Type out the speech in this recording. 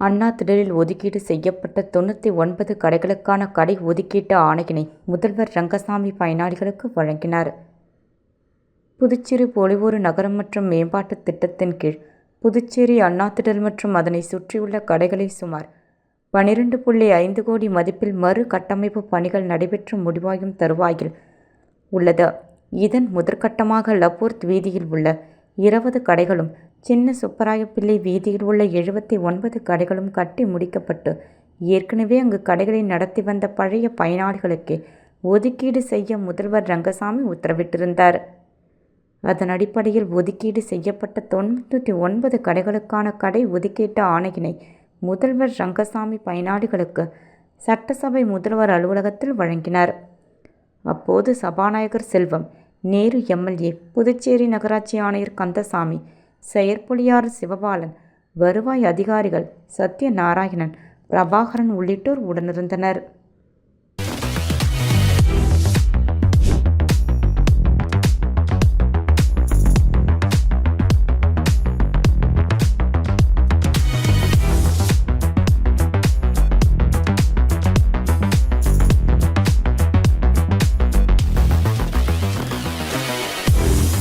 அண்ணா திடலில் ஒதுக்கீடு செய்யப்பட்ட 99 கடைகளுக்கான கடை ஒதுக்கீட்டு ஆணையினை முதல்வர் ரங்கசாமி பயனாளிகளுக்கு வழங்கினார். புதுச்சேரி பொலிவுறு நகரம் மற்றும் மேம்பாட்டு திட்டத்தின் கீழ் புதுச்சேரி அண்ணா திடல் மற்றும் அதனை சுற்றியுள்ள கடைகளை சுமார் 12.5 கோடி மதிப்பில் மறு கட்டமைப்பு பணிகள் நடைபெற்று முடிவாகும் தருவாயில் உள்ளது. இதன் முதற்கட்டமாக லப்போர்த் வீதியில் உள்ள 20 கடைகளும், சின்ன சுப்பராயப்பிள்ளை வீதியில் உள்ள 79 கடைகளும் கட்டி முடிக்கப்பட்டு, ஏற்கனவே அங்கு கடைகளை நடத்தி வந்த பழைய பயனாளிகளுக்கே ஒதுக்கீடு செய்ய முதல்வர் ரங்கசாமி உத்தரவிட்டிருந்தார். அதன் அடிப்படையில் ஒதுக்கீடு செய்யப்பட்ட 99 கடைகளுக்கான கடை ஒதுக்கீட்டு ஆணையினை முதல்வர் ரங்கசாமி பயனாளிகளுக்கு சட்டசபை முதல்வர் அலுவலகத்தில் வழங்கினார். அப்போது சபாநாயகர் செல்வம், நேரு எம்எல்ஏ, புதுச்சேரி நகராட்சி ஆணையர் கந்தசாமி, செயற்பொறியாளர் சிவபாலன், வருவாய் அதிகாரிகள் சத்யநாராயணன், பிரபாகரன் உள்ளிட்டோர் உடனிருந்தனர்.